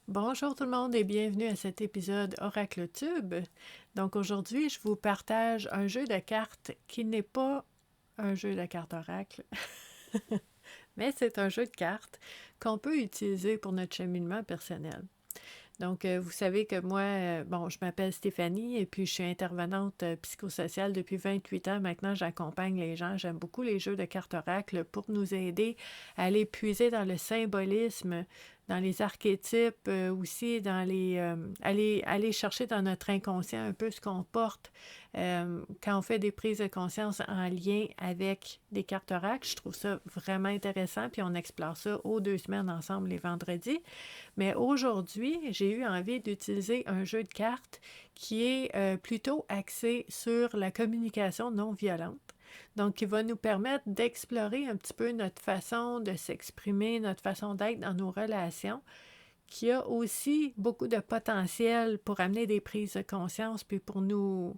Bonjour tout le monde et bienvenue à cet épisode Oracle Tube. Donc aujourd'hui, je vous partage un jeu de cartes qui n'est pas un jeu de cartes Oracle, mais c'est un jeu de cartes qu'on peut utiliser pour notre cheminement personnel. Donc, vous savez que moi, je m'appelle Stéphanie et puis je suis intervenante psychosociale depuis 28 ans. Maintenant, j'accompagne les gens. J'aime beaucoup les jeux de cartes oracle pour nous aider à aller puiser dans le symbolisme, dans les archétypes, aussi dans aller chercher dans notre inconscient un peu ce qu'on porte quand on fait des prises de conscience en lien avec des cartes oracles. Je trouve ça vraiment intéressant, puis on explore ça aux 2 semaines ensemble les vendredis. Mais aujourd'hui, j'ai eu envie d'utiliser un jeu de cartes qui est plutôt axé sur la communication non violente. Donc, qui va nous permettre d'explorer un petit peu notre façon de s'exprimer, notre façon d'être dans nos relations, qui a aussi beaucoup de potentiel pour amener des prises de conscience, puis pour nous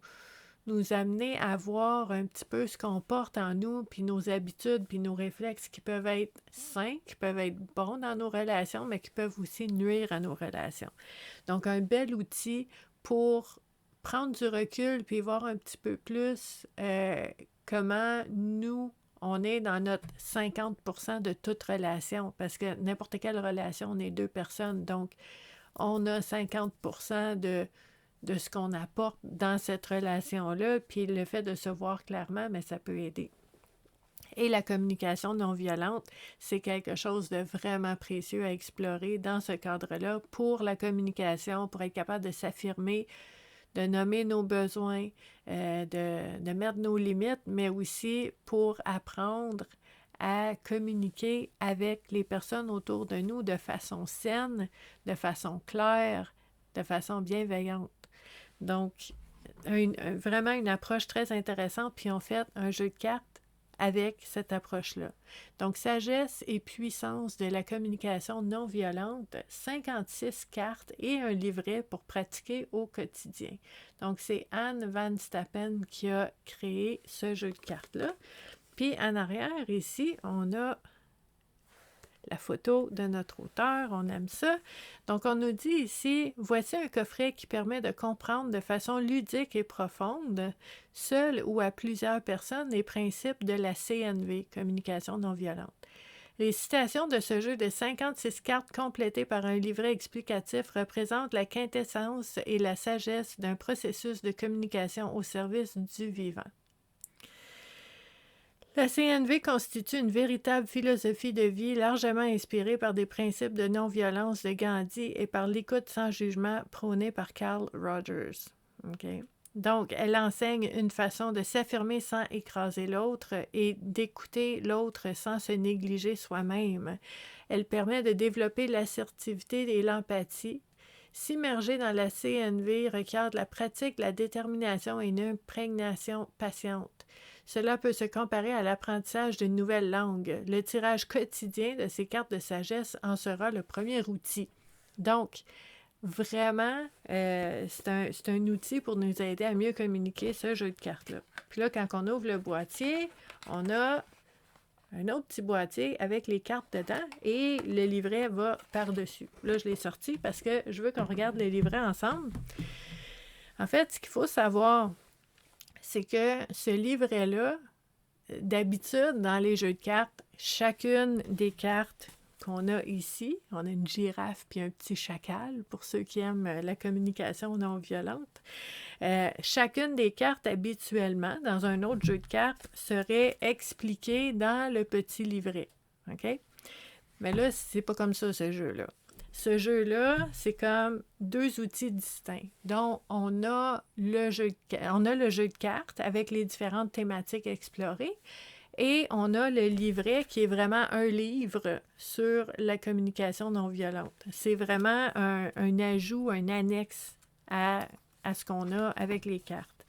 amener à voir un petit peu ce qu'on porte en nous, puis nos habitudes, puis nos réflexes qui peuvent être sains, qui peuvent être bons dans nos relations, mais qui peuvent aussi nuire à nos relations. Donc, un bel outil pour prendre du recul, puis voir un petit peu plus comment nous, on est dans notre 50% de toute relation, parce que n'importe quelle relation, on est 2 personnes, donc on a 50% de ce qu'on apporte dans cette relation-là, puis le fait de se voir clairement, mais ça peut aider. Et la communication non violente, c'est quelque chose de vraiment précieux à explorer dans ce cadre-là pour la communication, pour être capable de s'affirmer, de nommer nos besoins, de mettre nos limites, mais aussi pour apprendre à communiquer avec les personnes autour de nous de façon saine, de façon claire, de façon bienveillante. Donc, vraiment une approche très intéressante, puis on fait un jeu de cartes avec cette approche-là. Donc, sagesse et puissance de la communication non violente, 56 cartes et un livret pour pratiquer au quotidien. Donc, c'est Anne Van Stappen qui a créé ce jeu de cartes-là. Puis, en arrière, ici, on a la photo de notre auteur, on aime ça. Donc, on nous dit ici, voici un coffret qui permet de comprendre de façon ludique et profonde, seul ou à plusieurs personnes, les principes de la CNV, communication non violente. Les citations de ce jeu de 56 cartes complétées par un livret explicatif représentent la quintessence et la sagesse d'un processus de communication au service du vivant. La CNV constitue une véritable philosophie de vie largement inspirée par des principes de non-violence de Gandhi et par l'écoute sans jugement prônée par Carl Rogers. Okay. Donc, elle enseigne une façon de s'affirmer sans écraser l'autre et d'écouter l'autre sans se négliger soi-même. Elle permet de développer l'assertivité et l'empathie. S'immerger dans la CNV requiert de la pratique, de la détermination et une imprégnation patiente. Cela peut se comparer à l'apprentissage d'une nouvelle langue. Le tirage quotidien de ces cartes de sagesse en sera le premier outil. Donc, vraiment, c'est un outil pour nous aider à mieux communiquer ce jeu de cartes-là. Puis là, quand on ouvre le boîtier, on a un autre petit boîtier avec les cartes dedans et le livret va par-dessus. Là, je l'ai sorti parce que je veux qu'on regarde le livret ensemble. En fait, ce qu'il faut savoir, c'est que ce livret-là, d'habitude, dans les jeux de cartes, chacune des cartes qu'on a ici, on a une girafe puis un petit chacal, pour ceux qui aiment la communication non violente. Chacune des cartes, habituellement, dans un autre jeu de cartes, serait expliquée dans le petit livret. OK? Mais là, c'est pas comme ça, ce jeu-là. Ce jeu-là, c'est comme 2 outils distincts. Donc, on a le jeu de cartes avec les différentes thématiques explorées et on a le livret qui est vraiment un livre sur la communication non violente. C'est vraiment un ajout, un annexe à ce qu'on a avec les cartes.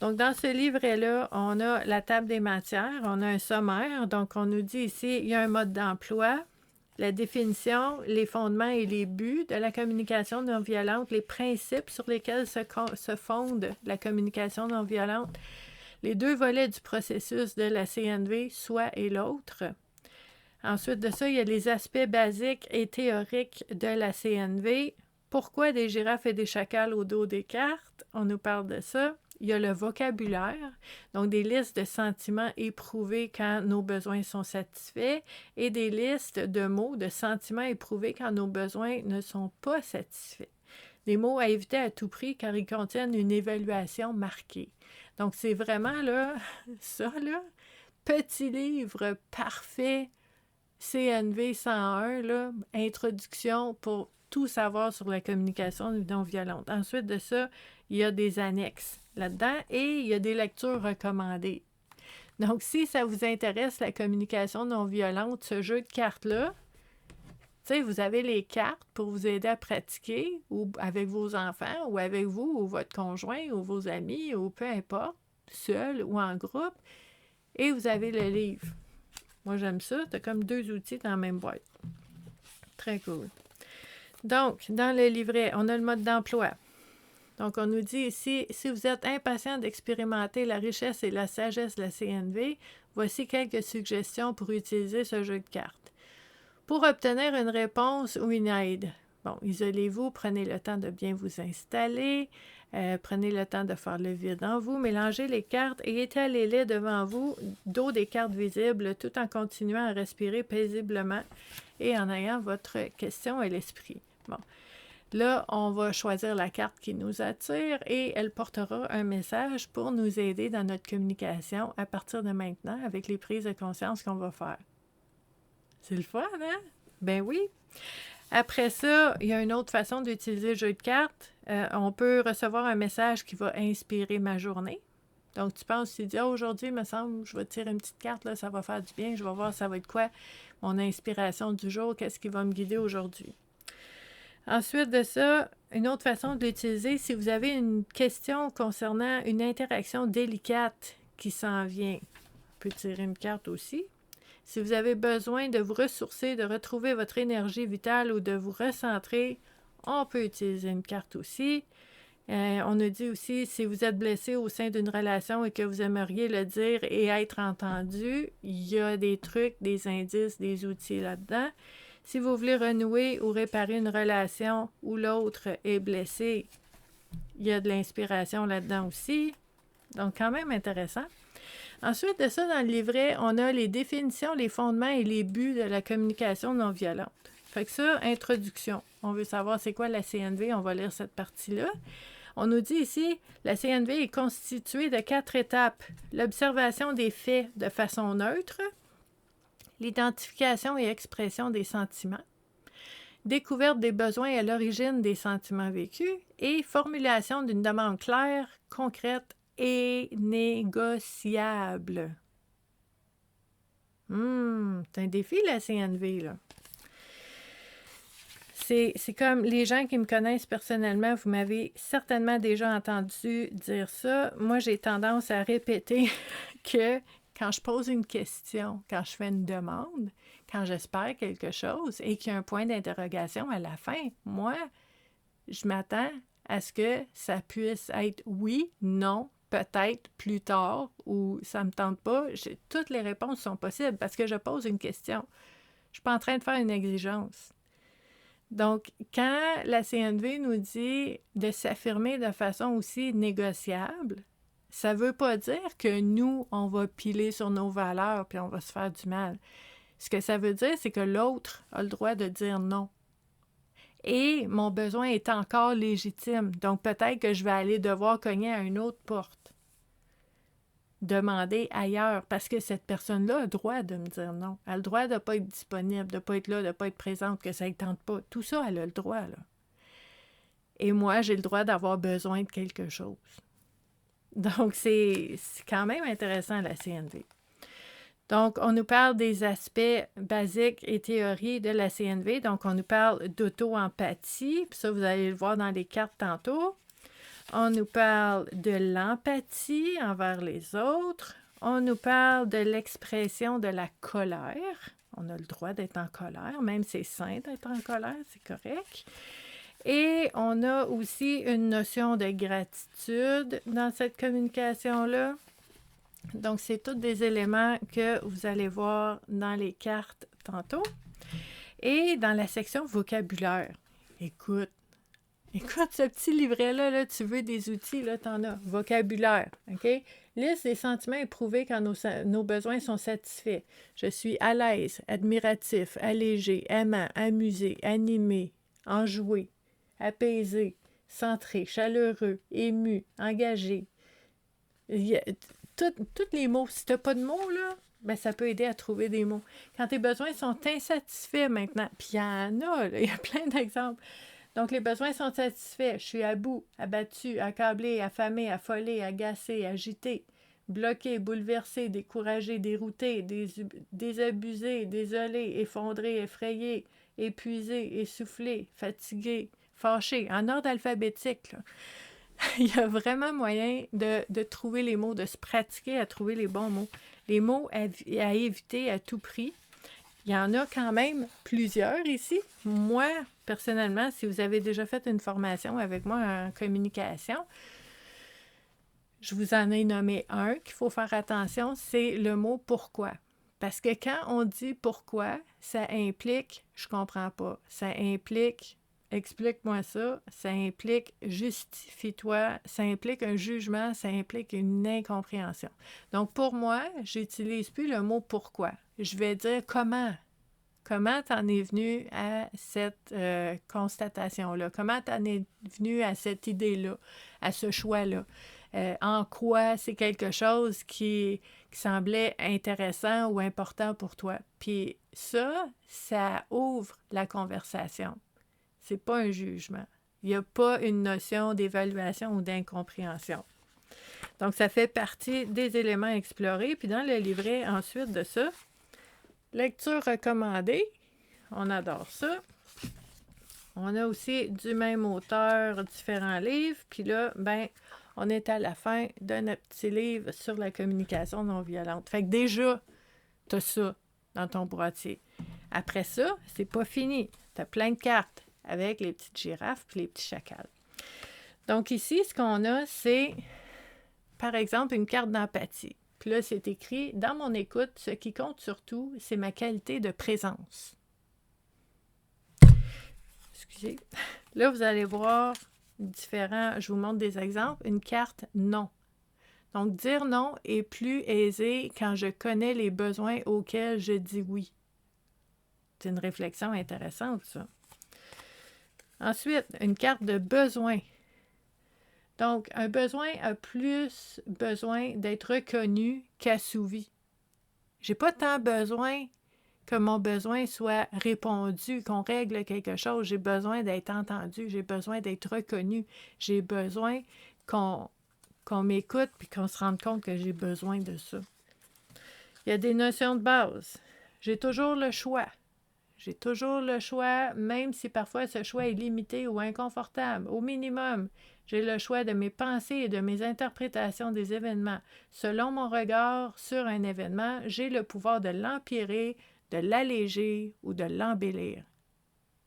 Donc, dans ce livret-là, on a la table des matières, on a un sommaire. Donc, on nous dit ici, il y a un mode d'emploi, la définition, les fondements et les buts de la communication non violente, les principes sur lesquels se fonde la communication non violente, les 2 volets du processus de la CNV, soi et l'autre. Ensuite de ça, il y a les aspects basiques et théoriques de la CNV. Pourquoi des girafes et des chacals au dos des cartes? On nous parle de ça. Il y a le vocabulaire, donc des listes de sentiments éprouvés quand nos besoins sont satisfaits et des listes de mots de sentiments éprouvés quand nos besoins ne sont pas satisfaits. Des mots à éviter à tout prix car ils contiennent une évaluation marquée. Donc, c'est vraiment là, ça là, petit livre parfait, CNV 101, là, introduction pour tout savoir sur la communication non violente. Ensuite de ça, il y a des annexes là-dedans et il y a des lectures recommandées. Donc, si ça vous intéresse, la communication non violente, ce jeu de cartes-là, tu sais, vous avez les cartes pour vous aider à pratiquer ou avec vos enfants ou avec vous ou votre conjoint ou vos amis ou peu importe, seul ou en groupe. Et vous avez le livre. Moi, j'aime ça. Tu as comme 2 outils dans la même boîte. Très cool. Donc, dans le livret, on a le mode d'emploi. Donc, on nous dit ici, si vous êtes impatient d'expérimenter la richesse et la sagesse de la CNV, voici quelques suggestions pour utiliser ce jeu de cartes. Pour obtenir une réponse ou une aide, bon, isolez-vous, prenez le temps de bien vous installer, prenez le temps de faire le vide en vous, mélangez les cartes et étalez-les devant vous, dos des cartes visibles, tout en continuant à respirer paisiblement et en ayant votre question à l'esprit. Bon. Là, on va choisir la carte qui nous attire et elle portera un message pour nous aider dans notre communication à partir de maintenant avec les prises de conscience qu'on va faire. C'est le fun, hein? Ben oui. Après ça, il y a une autre façon d'utiliser le jeu de cartes. On peut recevoir un message qui va inspirer ma journée. Donc, tu penses, tu dis, ah, aujourd'hui, il me semble, je vais tirer une petite carte, là, ça va faire du bien, je vais voir ça va être quoi, mon inspiration du jour, qu'est-ce qui va me guider aujourd'hui. Ensuite de ça, une autre façon de l'utiliser, si vous avez une question concernant une interaction délicate qui s'en vient, on peut tirer une carte aussi. Si vous avez besoin de vous ressourcer, de retrouver votre énergie vitale ou de vous recentrer, on peut utiliser une carte aussi. On nous dit aussi, si vous êtes blessé au sein d'une relation et que vous aimeriez le dire et être entendu, il y a des trucs, des indices, des outils là-dedans. Si vous voulez renouer ou réparer une relation où l'autre est blessé, il y a de l'inspiration là-dedans aussi. Donc, quand même intéressant. Ensuite de ça, dans le livret, on a les définitions, les fondements et les buts de la communication non violente. Fait que ça, introduction. On veut savoir c'est quoi la CNV, on va lire cette partie-là. On nous dit ici, la CNV est constituée de 4 étapes. L'observation des faits de façon neutre, l'identification et expression des sentiments, découverte des besoins à l'origine des sentiments vécus et formulation d'une demande claire, concrète et négociable. C'est un défi, la CNV, là. C'est comme les gens qui me connaissent personnellement, vous m'avez certainement déjà entendu dire ça. Moi, j'ai tendance à répéter que quand je pose une question, quand je fais une demande, quand j'espère quelque chose et qu'il y a un point d'interrogation à la fin, moi, je m'attends à ce que ça puisse être oui, non, peut-être plus tard ou ça ne me tente pas. Toutes les réponses sont possibles parce que je pose une question. Je ne suis pas en train de faire une exigence. Donc, quand la CNV nous dit de s'affirmer de façon aussi négociable, ça ne veut pas dire que nous, on va piler sur nos valeurs puis on va se faire du mal. Ce que ça veut dire, c'est que l'autre a le droit de dire non. Et mon besoin est encore légitime. Donc, peut-être que je vais aller devoir cogner à une autre porte. Demander ailleurs, parce que cette personne-là a le droit de me dire non. Elle a le droit de ne pas être disponible, de ne pas être là, de ne pas être présente, que ça ne tente pas. Tout ça, elle a le droit, là. Et moi, j'ai le droit d'avoir besoin de quelque chose. Donc, c'est quand même intéressant, la CNV. Donc, on nous parle des aspects basiques et théories de la CNV. Donc, on nous parle d'auto-empathie. Puis ça, vous allez le voir dans les cartes tantôt. On nous parle de l'empathie envers les autres. On nous parle de l'expression de la colère. On a le droit d'être en colère, même c'est sain d'être en colère, c'est correct. Et on a aussi une notion de gratitude dans cette communication-là. Donc, c'est tous des éléments que vous allez voir dans les cartes tantôt. Et dans la section vocabulaire, écoute, ce petit livret-là, là, tu veux des outils, là, t'en as. Vocabulaire, OK? Liste des sentiments éprouvés quand nos besoins sont satisfaits. Je suis à l'aise, admiratif, allégé, aimant, amusé, animé, enjoué, apaisé, centré, chaleureux, ému, engagé. Tous les mots. Si tu n'as pas de mots, là, ben, ça peut aider à trouver des mots. Quand tes besoins sont insatisfaits maintenant, puis il y en a, là, il y a plein d'exemples. Donc, les besoins sont satisfaits. Je suis à bout, abattu, accablé, affamé, affolé, agacé, agité, bloqué, bouleversé, découragé, dérouté, désabusé, désolé, effondré, effrayé, épuisé, essoufflé, fatigué, fâché, en ordre alphabétique, là. Il y a vraiment moyen de trouver les mots, de se pratiquer à trouver les bons mots. Les mots à éviter à tout prix. Il y en a quand même plusieurs ici. Moi, personnellement, si vous avez déjà fait une formation avec moi en communication, je vous en ai nommé un qu'il faut faire attention, c'est le mot « pourquoi ». Parce que quand on dit « pourquoi », ça implique « je comprends pas », ça implique « explique-moi ça », ça implique « justifie-toi », ça implique un jugement, ça implique une incompréhension. Donc, pour moi, j'utilise plus le mot « pourquoi ». Je vais dire « comment ». Comment t'en es venu à cette constatation-là? Comment t'en es venu à cette idée-là, à ce choix-là? En quoi c'est quelque chose qui semblait intéressant ou important pour toi? Puis ça ouvre la conversation. C'est pas un jugement. Il n'y a pas une notion d'évaluation ou d'incompréhension. Donc, ça fait partie des éléments explorés. Puis dans le livret, ensuite de ça, lecture recommandée, on adore ça. On a aussi du même auteur, différents livres. Puis là, ben, on est à la fin de notre petit livre sur la communication non violente. Fait que déjà, tu as ça dans ton boîtier. Après ça, c'est pas fini. Tu as plein de cartes avec les petites girafes puis les petits chacals. Donc ici, ce qu'on a, c'est, par exemple, une carte d'empathie. Puis là, c'est écrit, dans mon écoute, ce qui compte surtout, c'est ma qualité de présence. Excusez. Là, vous allez voir différents, je vous montre des exemples. Une carte non. Donc, dire non est plus aisé quand je connais les besoins auxquels je dis oui. C'est une réflexion intéressante, ça. Ensuite, une carte de besoin. Donc, un besoin a plus besoin d'être reconnu qu'assouvi. J'ai pas tant besoin que mon besoin soit répondu, qu'on règle quelque chose. J'ai besoin d'être entendu, j'ai besoin d'être reconnu, j'ai besoin qu'on m'écoute puis qu'on se rende compte que j'ai besoin de ça. Il y a des notions de base. J'ai toujours le choix. J'ai toujours le choix, même si parfois ce choix est limité ou inconfortable. Au minimum, j'ai le choix de mes pensées et de mes interprétations des événements. Selon mon regard sur un événement, j'ai le pouvoir de l'empirer, de l'alléger ou de l'embellir.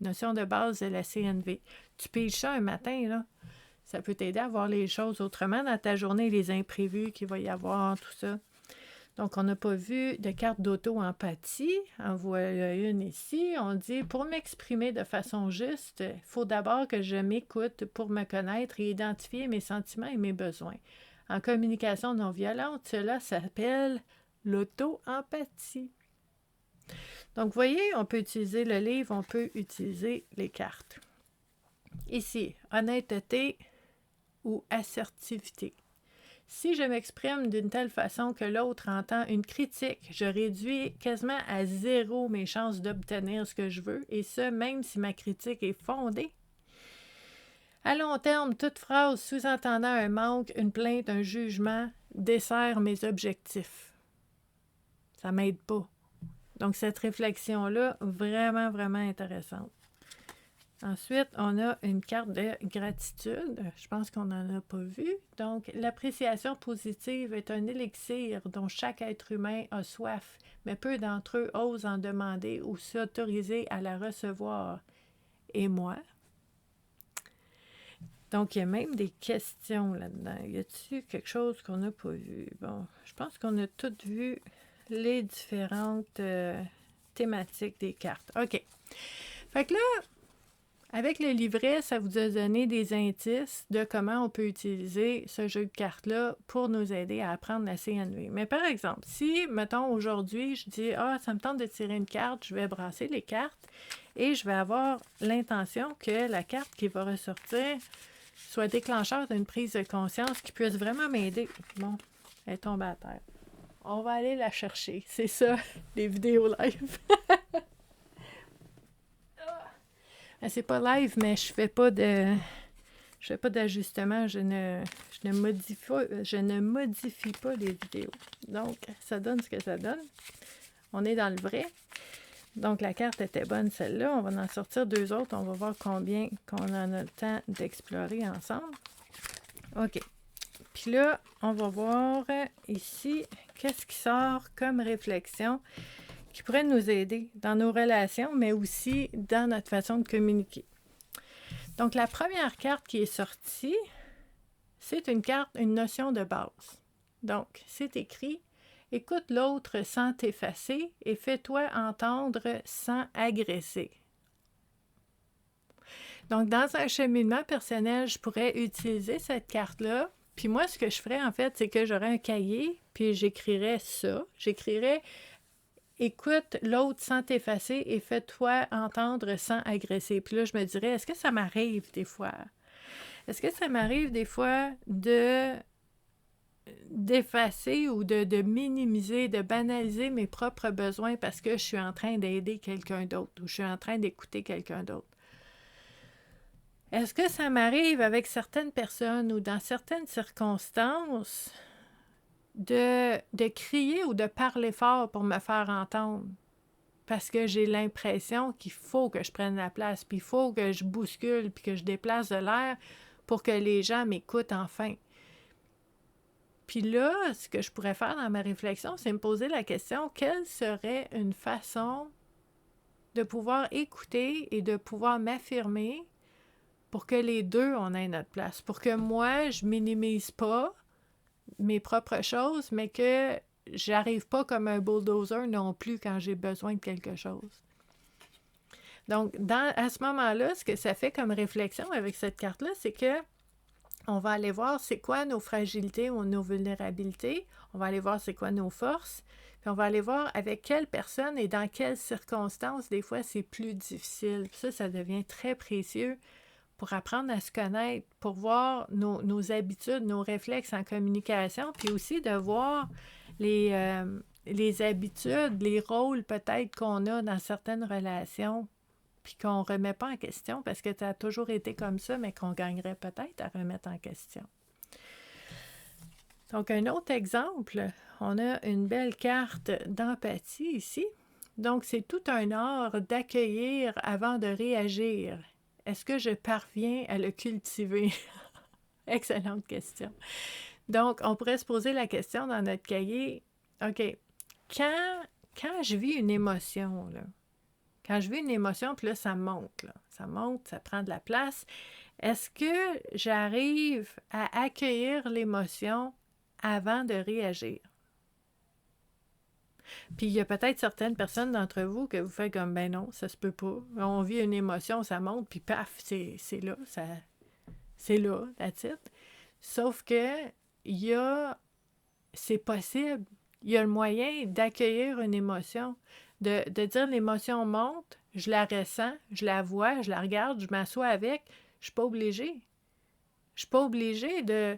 Notion de base de la CNV. Tu piges ça un matin, là. Ça peut t'aider à voir les choses autrement dans ta journée, les imprévus qu'il va y avoir, tout ça. Donc, on n'a pas vu de carte d'auto-empathie. En voilà une ici. On dit, pour m'exprimer de façon juste, il faut d'abord que je m'écoute pour me connaître et identifier mes sentiments et mes besoins. En communication non violente, cela s'appelle l'auto-empathie. Donc, vous voyez, on peut utiliser le livre, on peut utiliser les cartes. Ici, honnêteté ou assertivité. Si je m'exprime d'une telle façon que l'autre entend une critique, je réduis quasiment à zéro mes chances d'obtenir ce que je veux, et ce, même si ma critique est fondée. À long terme, toute phrase sous-entendant un manque, une plainte, un jugement, dessert mes objectifs. Ça m'aide pas. Donc, cette réflexion-là, vraiment, vraiment intéressante. Ensuite, on a une carte de gratitude. Je pense qu'on n'en a pas vu. Donc, l'appréciation positive est un élixir dont chaque être humain a soif, mais peu d'entre eux osent en demander ou s'autoriser à la recevoir. Et moi? Donc, il y a même des questions là-dedans. Y a-t-il quelque chose qu'on n'a pas vu? Bon, je pense qu'on a toutes vu les différentes thématique des cartes. OK. Fait que là, avec le livret, ça vous a donné des indices de comment on peut utiliser ce jeu de cartes-là pour nous aider à apprendre la CNV. Mais par exemple, si, mettons, aujourd'hui, je dis « Ah, ça me tente de tirer une carte, je vais brasser les cartes et je vais avoir l'intention que la carte qui va ressortir soit déclencheur d'une prise de conscience qui puisse vraiment m'aider. » Bon, elle est tombée à terre. On va aller la chercher. C'est ça, les vidéos live. C'est pas live, mais je fais pas d'ajustement. Je ne modifie pas les vidéos. Donc, ça donne ce que ça donne. On est dans le vrai. Donc, la carte était bonne, celle-là. On va en sortir 2 autres. On va voir combien qu'on en a le temps d'explorer ensemble. OK. Puis là, on va voir ici qu'est-ce qui sort comme réflexion qui pourrait nous aider dans nos relations, mais aussi dans notre façon de communiquer. Donc, la première carte qui est sortie, c'est une notion de base. Donc, c'est écrit « Écoute l'autre sans t'effacer et fais-toi entendre sans agresser ». Donc, dans un cheminement personnel, je pourrais utiliser cette carte-là. Puis moi, ce que je ferais, en fait, c'est que j'aurais un cahier, puis j'écrirais ça. J'écrirais écoute l'autre sans t'effacer et fais-toi entendre sans agresser. Puis là, je me dirais, est-ce que ça m'arrive des fois? Est-ce que ça m'arrive des fois d'effacer ou de minimiser, de banaliser mes propres besoins parce que je suis en train d'aider quelqu'un d'autre ou je suis en train d'écouter quelqu'un d'autre? Est-ce que ça m'arrive avec certaines personnes ou dans certaines circonstances de crier ou de parler fort pour me faire entendre? Parce que j'ai l'impression qu'il faut que je prenne la place, puis il faut que je bouscule, puis que je déplace de l'air pour que les gens m'écoutent enfin. Puis là, ce que je pourrais faire dans ma réflexion, c'est me poser la question, quelle serait une façon de pouvoir écouter et de pouvoir m'affirmer pour que les deux, on ait notre place, pour que moi, je minimise pas mes propres choses, mais que j'arrive pas comme un bulldozer non plus quand j'ai besoin de quelque chose. Donc, à ce moment-là, ce que ça fait comme réflexion avec cette carte-là, c'est que on va aller voir c'est quoi nos fragilités ou nos vulnérabilités, on va aller voir c'est quoi nos forces, puis on va aller voir avec quelle personne et dans quelles circonstances, des fois, c'est plus difficile. Puis ça devient très précieux pour apprendre à se connaître, pour voir nos habitudes, nos réflexes en communication, puis aussi de voir les habitudes, les rôles peut-être qu'on a dans certaines relations, puis qu'on ne remet pas en question parce que ça a toujours été comme ça, mais qu'on gagnerait peut-être à remettre en question. Donc, un autre exemple, on a une belle carte d'empathie ici. Donc, c'est tout un art d'accueillir avant de réagir. Est-ce que je parviens à le cultiver? Excellente question. Donc, on pourrait se poser la question dans notre cahier, OK, quand je vis une émotion, là, quand je vis une émotion, puis là, ça monte, ça prend de la place, est-ce que j'arrive à accueillir l'émotion avant de réagir? Puis il y a peut-être certaines personnes d'entre vous que vous faites comme, ben non, ça se peut pas. On vit une émotion, ça monte, puis paf, c'est là, c'est là, that's it. Sauf que c'est possible, il y a le moyen d'accueillir une émotion, de dire l'émotion monte, je la ressens, je la vois, je la regarde, je m'assois avec, je suis pas obligée. Je suis pas obligée de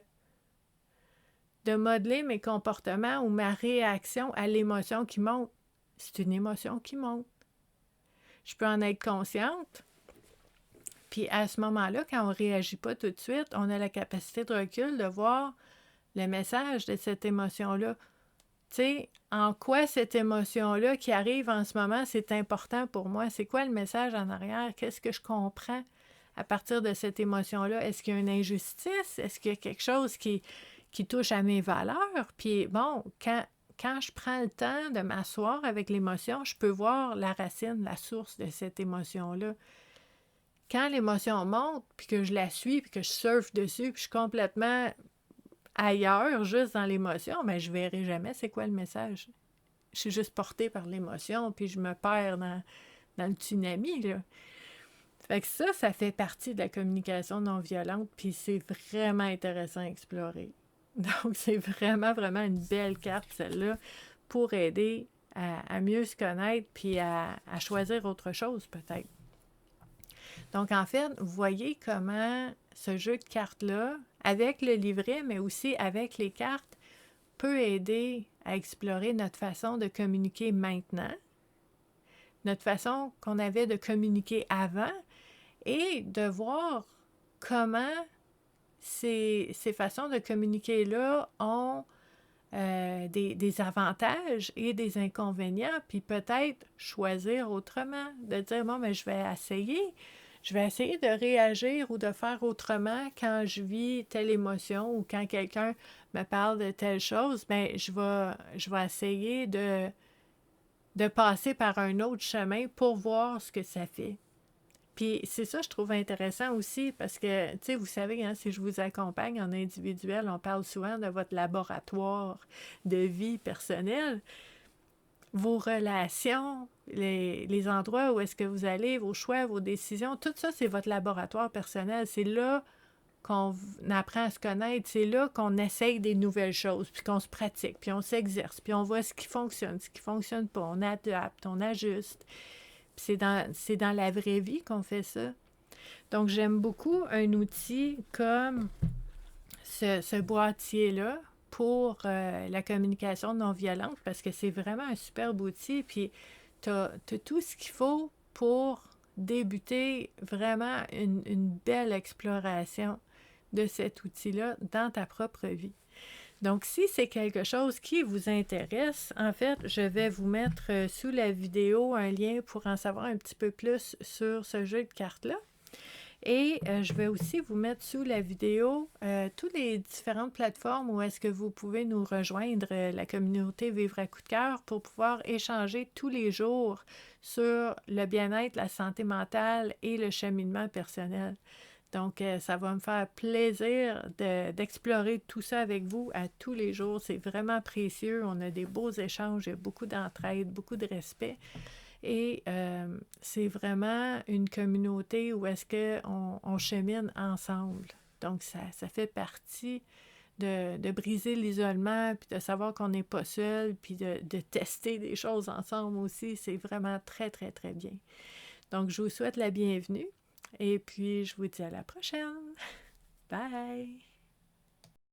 modeler mes comportements ou ma réaction à l'émotion qui monte. C'est une émotion qui monte. Je peux en être consciente. Puis à ce moment-là, quand on ne réagit pas tout de suite, on a la capacité de recul de voir le message de cette émotion-là. Tu sais, en quoi cette émotion-là qui arrive en ce moment, c'est important pour moi? C'est quoi le message en arrière? Qu'est-ce que je comprends à partir de cette émotion-là? Est-ce qu'il y a une injustice? Est-ce qu'il y a quelque chose qui touche à mes valeurs? Puis bon, quand je prends le temps de m'asseoir avec l'émotion, je peux voir la racine, la source de cette émotion-là. Quand l'émotion monte, puis que je la suis, puis que je surfe dessus, puis je suis complètement ailleurs, juste dans l'émotion, mais je ne verrai jamais c'est quoi le message. je suis juste portée par l'émotion, puis je me perds dans le tsunami, là. Fait que ça fait partie de la communication non violente, puis c'est vraiment intéressant à explorer. Donc, c'est vraiment, vraiment une belle carte, celle-là, pour aider à mieux se connaître, puis à choisir autre chose, peut-être. Donc, en fait, vous voyez comment ce jeu de cartes-là, avec le livret, mais aussi avec les cartes, peut aider à explorer notre façon de communiquer maintenant, notre façon qu'on avait de communiquer avant, et de voir comment ces façons de communiquer-là ont des avantages et des inconvénients, puis peut-être choisir autrement, de dire, bon, mais je vais essayer de réagir ou de faire autrement quand je vis telle émotion ou quand quelqu'un me parle de telle chose, bien, je vais essayer de passer par un autre chemin pour voir ce que ça fait. Puis c'est ça, je trouve intéressant aussi, parce que, tu sais, vous savez, hein, si je vous accompagne en individuel, on parle souvent de votre laboratoire de vie personnelle. Vos relations, les endroits où est-ce que vous allez, vos choix, vos décisions, tout ça, c'est votre laboratoire personnel. C'est là qu'on apprend à se connaître, c'est là qu'on essaye des nouvelles choses, puis qu'on se pratique, puis on s'exerce, puis on voit ce qui fonctionne pas, on adapte, on ajuste. Puis c'est dans la vraie vie qu'on fait ça. Donc, j'aime beaucoup un outil comme ce boîtier-là pour la communication non violente parce que c'est vraiment un superbe outil. Puis, tu as tout ce qu'il faut pour débuter vraiment une belle exploration de cet outil-là dans ta propre vie. Donc, si c'est quelque chose qui vous intéresse, en fait, je vais vous mettre sous la vidéo un lien pour en savoir un petit peu plus sur ce jeu de cartes-là. Et je vais aussi vous mettre sous la vidéo toutes les différentes plateformes où est-ce que vous pouvez nous rejoindre, la communauté Vivre à coup de cœur, pour pouvoir échanger tous les jours sur le bien-être, la santé mentale et le cheminement personnel. Donc, ça va me faire plaisir d'explorer tout ça avec vous à tous les jours. C'est vraiment précieux. On a des beaux échanges, il y a beaucoup d'entraide, beaucoup de respect. Et c'est vraiment une communauté où est-ce qu'on chemine ensemble. Donc, ça fait partie de briser l'isolement, puis de savoir qu'on n'est pas seul, puis de tester des choses ensemble aussi. C'est vraiment très, très, très bien. Donc, je vous souhaite la bienvenue. Et puis, je vous dis à la prochaine. Bye!